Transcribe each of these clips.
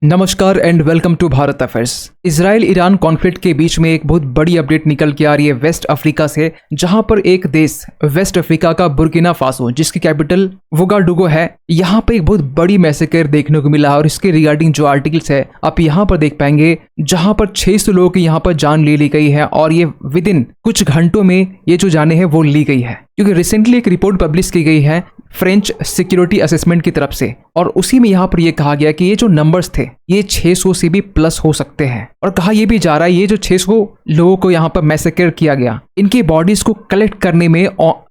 नमस्कार and welcome to Bharat affairs. Israel Iran conflict के बीच में एक बहुत बड़ी अपडेट निकल के आ रही है वेस्ट अफ्रीका से, जहां पर एक देश वेस्ट अफ्रीका का बुर्किना फासो, जिसकी कैपिटल वोगाडुगो है, यहाँ पे एक बहुत बड़ी मैसेकर देखने को मिला। और इसके रिगार्डिंग जो आर्टिकल्स है आप यहाँ पर देख पाएंगे, जहां पर 600 लोगों की यहाँ पर जान ले ली गई है और ये विद इन कुछ घंटों में ये जो जाने हैं वो ली गई है, क्योंकि रिसेंटली एक रिपोर्ट पब्लिश की गई है फ्रेंच सिक्योरिटी असेसमेंट की तरफ से, और उसी में यहाँ पर ये कहा गया कि ये जो नंबर्स थे ये 600 से भी प्लस हो सकते हैं। और कहा यह भी जा रहा है ये जो 600 लोगों को यहाँ पर मैसेकर किया गया, इनकी बॉडीज को कलेक्ट करने में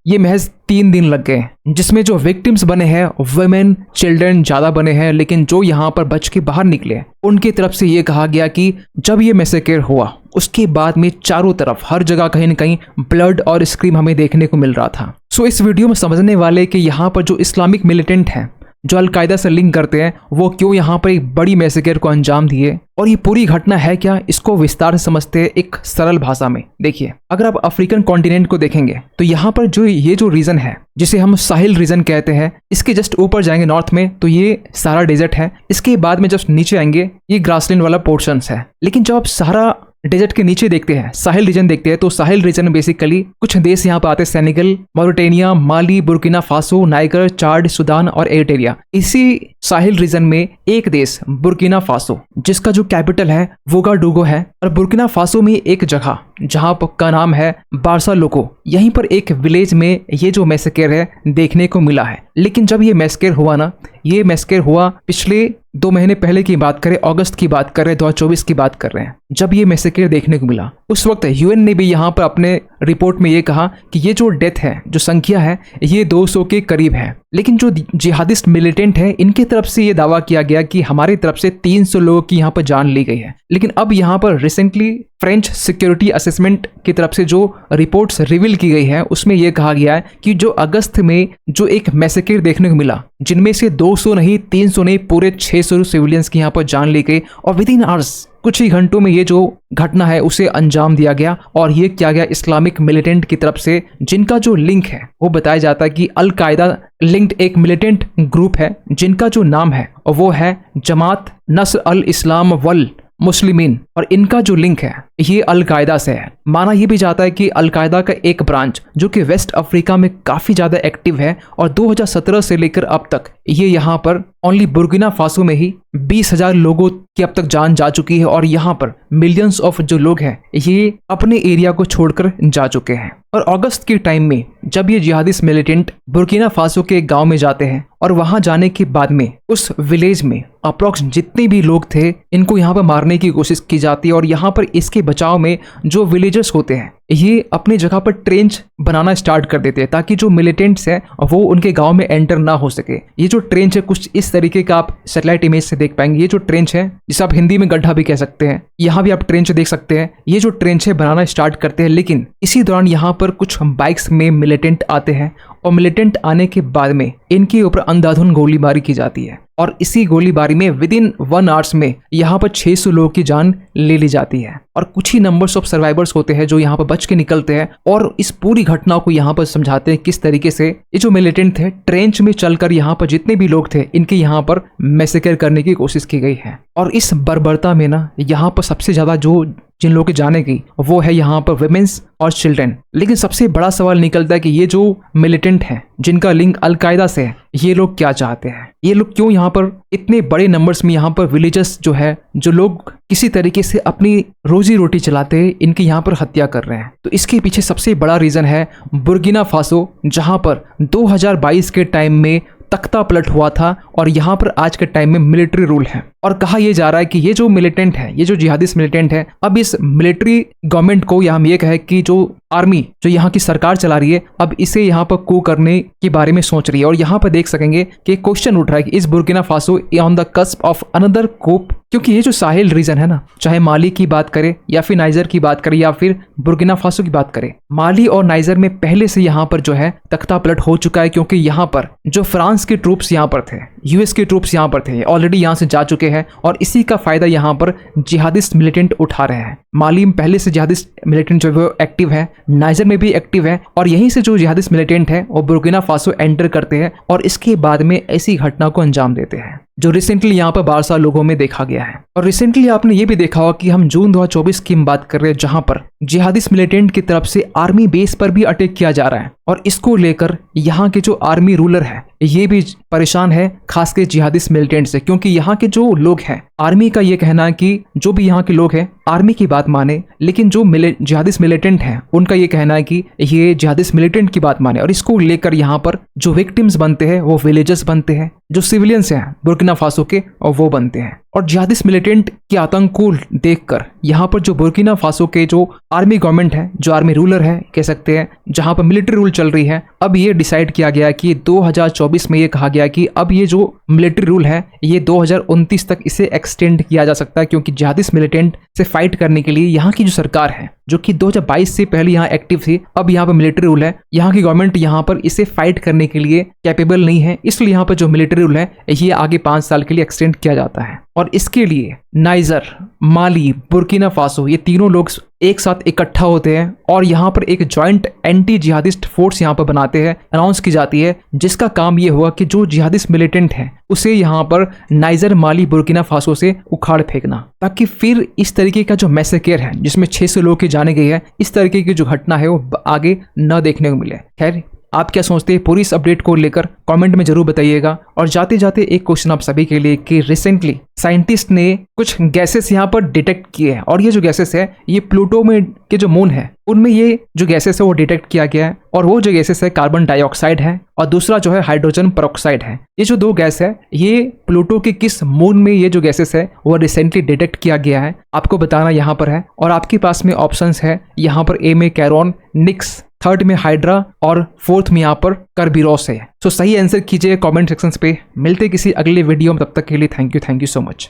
ये महज 3 दिन लग गए, जिसमें जो विक्टिम्स बने हैं वुमेन चिल्ड्रन ज्यादा बने हैं, लेकिन जो यहाँ पर बच के बाहर निकले उनकी तरफ से ये कहा गया कि जब ये मैसेकर हुआ उसके बाद में चारों तरफ हर जगह कहीं न कहीं ब्लड और स्क्रीम हमें देखने को मिल रहा था। सो इस वीडियो में समझने वाले कि यहाँ पर जो इस्लामिक मिलिटेंट हैं जो अलकायदा से लिंक करते हैं वो क्यों यहाँ पर एक बड़ी मैसेकर को अंजाम दिए और ये पूरी घटना है क्या, इसको विस्तार से समझते हैं एक सरल भाषा में। देखिए, अगर आप अफ्रीकन कॉन्टिनेंट को देखेंगे तो यहाँ पर जो ये जो रीजन है जिसे हम साहिल रीजन कहते हैं, इसके जस्ट ऊपर जाएंगे नॉर्थ में तो ये सारा डेजर्ट है, इसके बाद में जस्ट नीचे आएंगे ये ग्रासलैंड वाला पोर्शंस है। लेकिन जब आप सारा डेजर्ट के नीचे देखते हैं, साहिल रीजन देखते हैं, तो साहिल रीजन में बेसिकली कुछ देश यहाँ पे आते हैं, सेनेगल, मॉरिटेनिया, माली, बुर्किना फासो, नाइगर, चाड, सुदान और एरिट्रिया। इसी साहिल रीजन में एक देश बुर्किना फासो जिसका जो कैपिटल है वोगाडुगो है, और बुर्किना फासो में एक जगह जहाँ का नाम है बारसा लोको, यहीं पर एक विलेज में ये जो मैसेकर है देखने को मिला है। लेकिन जब ये मैसेकर हुआ ना, ये मैसेकर हुआ पिछले 2 महीने पहले की बात करें, अगस्त की बात कर रहे हैं, 2024 की बात कर रहे हैं, जब ये मैसेकर देखने को मिला उस वक्त यूएन ने भी यहाँ पर अपने रिपोर्ट में ये कहा कि ये जो डेथ है, जो संख्या है, ये 200 के करीब है। लेकिन जो जिहादिस्ट मिलिटेंट है इनकी तरफ से ये दावा किया गया कि हमारी तरफ से 300 लोगों की यहाँ पर जान ली गई है। लेकिन अब यहाँ पर रिसेंटली फ्रेंच सिक्योरिटी असेसमेंट की तरफ से जो रिपोर्ट्स रिवील की गई है उसमें यह कहा गया है कि जो अगस्त में जो एक मैसेकर देखने को मिला, जिनमें से 200 नहीं 300 नहीं पूरे 600 सिविलियंस की यहाँ पर जान ली गई, और विद इन आवर्स कुछ ही घंटों में ये जो घटना है उसे अंजाम दिया गया। और ये किया गया इस्लामिक मिलिटेंट की तरफ से, जिनका जो लिंक है वो बताया जाता है कि अल कायदा लिंक्ड एक मिलिटेंट ग्रुप है, जिनका जो नाम है वो है जमात नस्र अल इस्लाम वल मुस्लिमीन, और इनका जो लिंक है ये अल कायदा से है। माना यह भी जाता है कि अल कायदा का एक ब्रांच जो कि वेस्ट अफ्रीका में काफी ज्यादा एक्टिव है, और 2017 से लेकर अब तक ये यहाँ पर ओनली बुर्किना फासो में ही 20,000 लोगों की अब तक जान जा चुकी है, और यहाँ पर मिलियंस ऑफ जो लोग हैं ये अपने एरिया को छोड़कर जा चुके हैं। और अगस्त के टाइम में जब ये जिहादिस्ट मिलिटेंट बुर्किना फासो के एक गांव में जाते हैं, और वहां जाने के बाद में उस विलेज में अप्रॉक्स जितने भी लोग थे इनको यहाँ पर मारने की कोशिश की जाती है। और यहाँ पर इसके बचाव में जो विलेजर्स होते हैं ये अपनी जगह पर ट्रेंच बनाना स्टार्ट कर देते हैं, ताकि जो मिलिटेंट्स हैं वो उनके गांव में एंटर ना हो सके। ये जो ट्रेंच है कुछ इस तरीके का आप सैटेलाइट इमेज से देख पाएंगे। ये जो ट्रेंच है जिसे आप हिंदी में गड्ढा भी कह सकते हैं, यहाँ भी आप ट्रेंच देख सकते हैं। ये जो ट्रेंच है बनाना स्टार्ट करते हैं, लेकिन इसी दौरान यहाँ पर कुछ बाइक्स में मिलिटेंट आते हैं, और मिलिटेंट आने के बाद में इनके ऊपर अंधाधुंध गोलीबारी की जाती है, और इसी गोलीबारी में विद इन 1 आवर्स में यहाँ पर 600 लोगों की जान ले ली जाती है। और कुछ ही नंबर्स ऑफ सर्वाइवर्स होते हैं जो यहाँ पर बच के निकलते हैं, और इस पूरी घटना को यहाँ पर समझाते हैं किस तरीके से ये जो मिलिटेंट थे ट्रेंच में चलकर यहाँ पर जितने भी लोग थे इनके यहाँ पर मैसेकर करने की कोशिश की गई है। और इस बर्बरता में ना यहाँ पर सबसे ज्यादा जो जिन लोगों की जाने की वो है यहाँ पर वुमेन्स और चिल्ड्रन। लेकिन सबसे बड़ा सवाल निकलता है कि ये जो मिलिटेंट हैं जिनका लिंक अल कायदा से है, ये लोग क्या चाहते हैं, ये लोग क्यों यहाँ पर इतने बड़े नंबर्स में यहाँ पर विलेजर्स जो है, जो लोग किसी तरीके से अपनी रोजी रोटी चलाते हैं, इनकी यहाँ पर हत्या कर रहे हैं। तो इसके पीछे सबसे बड़ा रीजन है बुर्किना फासो, जहाँ पर 2022 के टाइम में तख्ता पलट हुआ था, और यहाँ पर आज के टाइम में मिलिट्री रूल है। और कहा यह जा रहा है कि ये जो मिलिटेंट है, ये जो जिहादिस्ट मिलिटेंट है, अब इस मिलिट्री गवर्नमेंट को या हम ये कहें कि जो आर्मी जो यहाँ की सरकार चला रही है, अब इसे यहाँ पर कू करने के बारे में सोच रही है। और यहाँ पर देख सकेंगे कि क्वेश्चन उठ रहा है कि इस Burkina Faso on the cusp of another coup, क्योंकि ये जो साहिल रीजन है ना, चाहे माली की बात करें या फिर नाइजर की बात करें या फिर बुर्किना फासो की बात करें, माली और नाइजर में पहले से यहाँ पर जो है तख्ता पलट हो चुका है, क्योंकि यहाँ पर जो फ्रांस के ट्रूप्स यहाँ पर थे, यूएस के ट्रूप्स यहाँ पर थे, ऑलरेडी यहाँ से जा चुके हैं, और इसी का फायदा यहाँ पर जिहादिस्ट मिलिटेंट उठा रहे हैं। माली में पहले से जिहादिस्ट मिलिटेंट जो है एक्टिव है, नाइजर में भी एक्टिव है, और यहीं से जो जिहादिस्ट मिलिटेंट है वो बुर्किना फासो एंटर करते हैं और इसके बाद में ऐसी घटना को अंजाम देते हैं। जो रिसेंटली यहाँ पर बारसा लोगों में देखा गया है। और रिसेंटली आपने ये भी देखा होगा कि हम जून 2024 की बात कर रहे हैं, जहां पर जिहादिस्ट मिलिटेंट की तरफ से आर्मी बेस पर भी अटैक किया जा रहा है। और इसको लेकर यहाँ के जो आर्मी रूलर है ये भी परेशान है, खासकर जिहादिस्ट मिलिटेंट से, क्योंकि यहाँ के जो लोग हैं, आर्मी का ये कहना है कि जो भी यहाँ के लोग हैं आर्मी की बात माने, लेकिन जो जिहादिस्ट मिलिटेंट हैं उनका ये कहना है कि ये जिहादिस्ट मिलिटेंट की बात माने। और इसको लेकर यहाँ पर जो विक्टिम्स बनते हैं वो विलेजर्स बनते हैं, जो सिविलियंस हैं बुर्किना फासो के और वो बनते हैं। और जिहादिस्ट मिलिटेंट के आतंक को देखकर यहाँ पर जो बुर्किना फासो के जो आर्मी गवर्नमेंट है, जो आर्मी रूलर है कह सकते हैं, जहाँ पर मिलिट्री रूल चल रही है, अब ये डिसाइड किया गया कि 2024 में ये कहा गया कि अब ये जो मिलिट्री रूल है ये 2029 तक इसे एक्सटेंड किया जा सकता है, क्योंकि जिहादिस्ट मिलिटेंट से फाइट करने के लिए यहाँ की जो सरकार है, जो कि 2022 से पहले यहाँ एक्टिव थी, अब यहाँ पर मिलिट्री रूल है, यहाँ की गवर्नमेंट यहाँ पर इसे फाइट करने के लिए कैपेबल नहीं है, इसलिए यहाँ पर जो मिलिट्री रूल है ये आगे 5 साल के लिए एक्सटेंड किया जाता है। और इसके लिए नाइजर, माली, बुर्किना फासो ये तीनों लोग एक साथ इकट्ठा होते हैं और यहाँ पर एक जॉइंट एंटी जिहादिस्ट फोर्स यहाँ पर बनाते हैं, अनाउंस की जाती है, जिसका काम ये हुआ कि जो जिहादिस्ट मिलिटेंट है उसे यहाँ पर नाइजर, माली, बुर्किना फासो से उखाड़ फेंकना, ताकि फिर इस तरीके का जो मैसेकेर है जिसमें 600 लोग की जाने गई है, इस तरीके की जो घटना है वो आगे न देखने को मिले। खैर, आप क्या सोचते हैं पूरी इस अपडेट को लेकर कमेंट में जरूर बताइएगा। और जाते जाते एक क्वेश्चन आप सभी के लिए कि रिसेंटली साइंटिस्ट ने कुछ गैसेस यहाँ पर डिटेक्ट किए हैं, और ये जो गैसेस है ये प्लूटो में के जो मून है उनमें ये जो गैसेस है वो डिटेक्ट किया गया है। और वो जो गैसेस है कार्बन डाइऑक्साइड है और दूसरा जो है हाइड्रोजन पेरोक्साइड है। ये जो 2 गैस है ये प्लूटो के किस मून में ये जो गैसेस है वो रिसेंटली डिटेक्ट किया गया है, आपको बताना यहाँ पर है। और आपके पास में ऑप्शंस है यहाँ पर ए में कैरोन, निक्स, थर्ड में हाइड्रा और फोर्थ में यहाँ पर करबिरोस है। सो सही आंसर कीजिए कमेंट सेक्शंस पे। मिलते किसी अगले वीडियो में, तब तक के लिए थैंक यू सो मच।